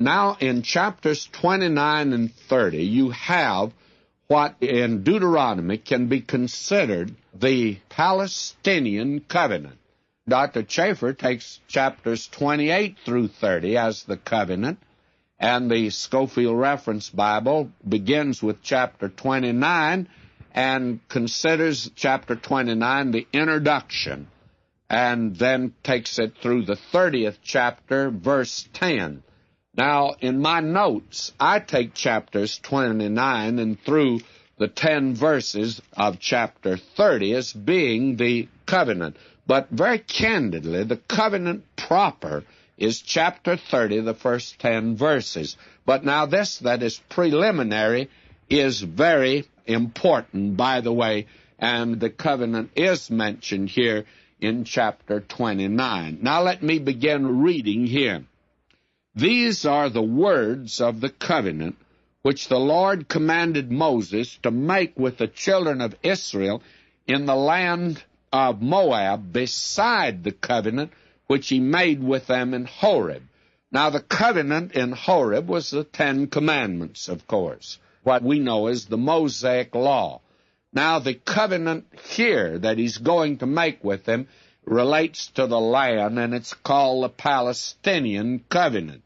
Now, in chapters 29 and 30, you have what in Deuteronomy can be considered the Palestinian covenant. Dr. Chafer takes chapters 28 through 30 as the covenant, and the Scofield Reference Bible begins with chapter 29 and considers chapter 29 the introduction, and then takes it through the 30th chapter, verse 10. Now, in my notes, I take chapters 29 and through the 10 verses of chapter 30 as being the covenant. But very candidly, the covenant proper is chapter 30, the first 10 verses. But now this that is preliminary is very important, by the way, and the covenant is mentioned here in chapter 29. Now let me begin reading here. These are the words of the covenant which the Lord commanded Moses to make with the children of Israel in the land of Moab, beside the covenant which he made with them in Horeb. Now the covenant in Horeb was the 10 Commandments, of course, what we know as the Mosaic Law. Now the covenant here that he's going to make with them relates to the land, and it's called the Palestinian covenant.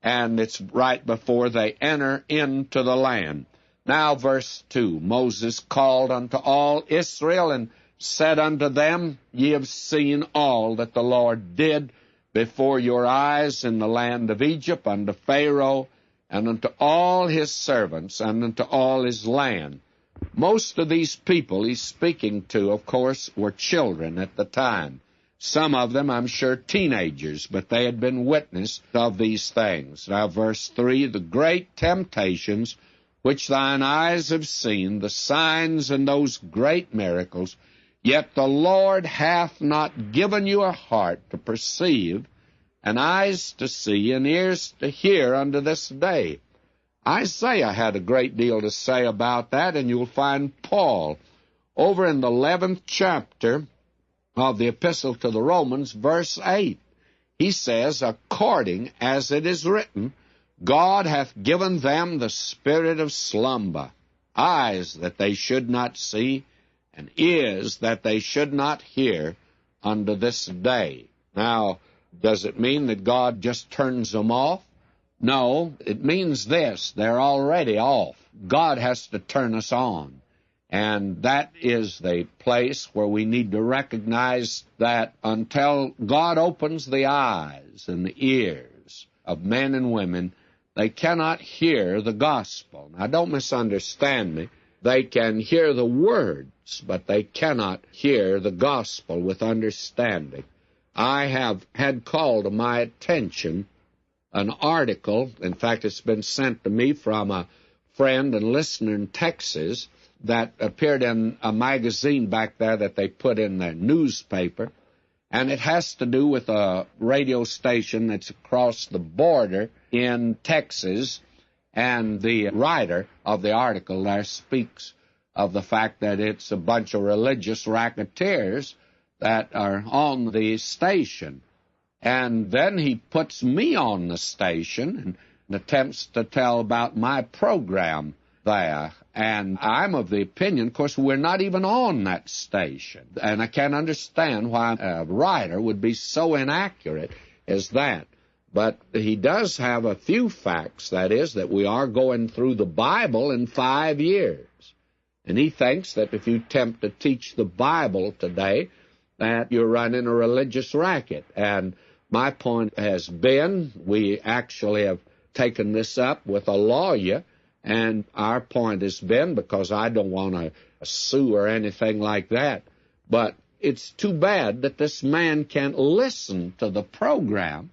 And it's right before they enter into the land. Now verse 2, Moses called unto all Israel and said unto them, Ye have seen all that the Lord did before your eyes in the land of Egypt unto Pharaoh and unto all his servants and unto all his land. Most of these people he's speaking to, of course, were children at the time. Some of them, I'm sure, teenagers, but they had been witness of these things. Now, verse 3, the great temptations which thine eyes have seen, the signs and those great miracles, yet the Lord hath not given you a heart to perceive, and eyes to see, and ears to hear unto this day. Isaiah had a great deal to say about that, and you'll find Paul over in the 11th chapter of the Epistle to the Romans, verse 8. He says, according as it is written, God hath given them the spirit of slumber, eyes that they should not see, and ears that they should not hear unto this day. Now, does it mean that God just turns them off? No, it means this, they're already off. God has to turn us on. And that is the place where we need to recognize that until God opens the eyes and the ears of men and women, they cannot hear the gospel. Now, don't misunderstand me. They can hear the words, but they cannot hear the gospel with understanding. I have had called to my attention an article, in fact, it's been sent to me from a friend and listener in Texas, that appeared in a magazine back there that they put in their newspaper, and it has to do with a radio station that's across the border in Texas, and the writer of the article there speaks of the fact that it's a bunch of religious racketeers that are on the station. And then he puts me on the station and attempts to tell about my program there. And I'm of the opinion, of course, we're not even on that station. And I can't understand why a writer would be so inaccurate as that. But he does have a few facts, that is, that we are going through the Bible in 5 years. And he thinks that if you attempt to teach the Bible today, that you're running a religious racket. And my point has been, we actually have taken this up with a lawyer, and our point has been, because I don't want to sue or anything like that, but it's too bad that this man can't listen to the program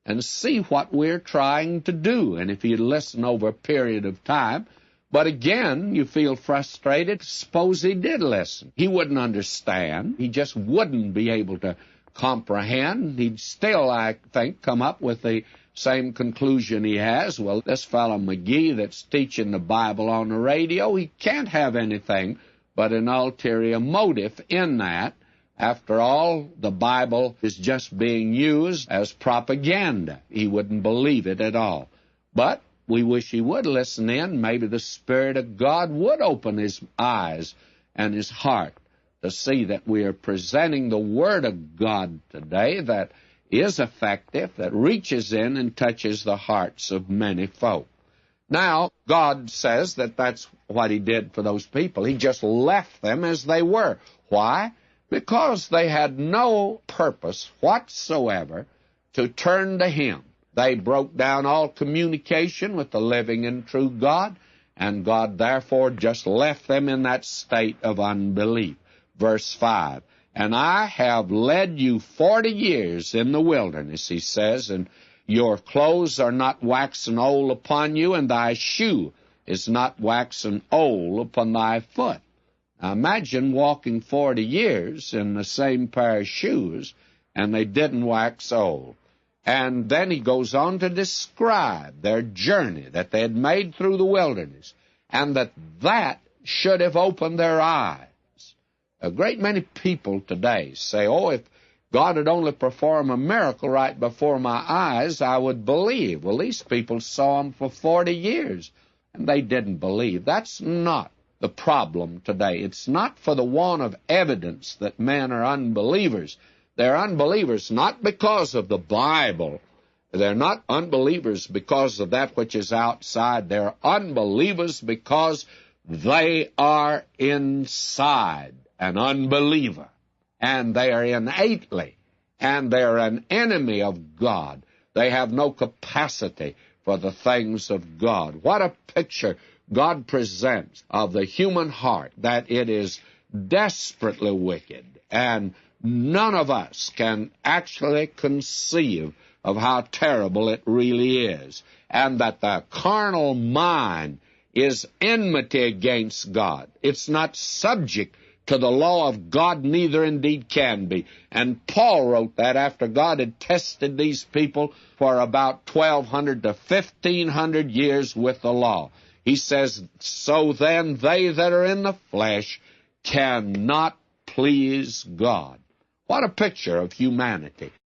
and see what we're trying to do. And if he'd listen over a period of time, but again, you feel frustrated. Suppose he did listen. He wouldn't understand. He just wouldn't be able to comprehend. He'd still, I think, come up with the same conclusion he has. Well, this fellow McGee that's teaching the Bible on the radio, he can't have anything but an ulterior motive in that. After all, the Bible is just being used as propaganda. He wouldn't believe it at all. But we wish he would listen in. Maybe the Spirit of God would open his eyes and his heart to see that we are presenting the Word of God today that is effective, that reaches in and touches the hearts of many folk. Now, God says that that's what he did for those people. He just left them as they were. Why? Because they had no purpose whatsoever to turn to him. They broke down all communication with the living and true God, and God therefore just left them in that state of unbelief. Verse 5, and I have led you 40 years in the wilderness, he says, and your clothes are not waxen old upon you, and thy shoe is not waxen old upon thy foot. Now imagine walking 40 years in the same pair of shoes, and they didn't wax old. And then he goes on to describe their journey that they had made through the wilderness, and that should have opened their eyes. A great many people today say, oh, if God would only perform a miracle right before my eyes, I would believe. Well, these people saw him for 40 years, and they didn't believe. That's not the problem today. It's not for the want of evidence that men are unbelievers. They're unbelievers not because of the Bible. They're not unbelievers because of that which is outside. They're unbelievers because they are inside an unbeliever. And they are innately, and they're an enemy of God. They have no capacity for the things of God. What a picture God presents of the human heart, that it is desperately wicked, and none of us can actually conceive of how terrible it really is, and that the carnal mind is enmity against God. It's not subject to the law of God, neither indeed can be. And Paul wrote that after God had tested these people for about 1,200 to 1,500 years with the law. He says, so then they that are in the flesh cannot please God. What a picture of humanity.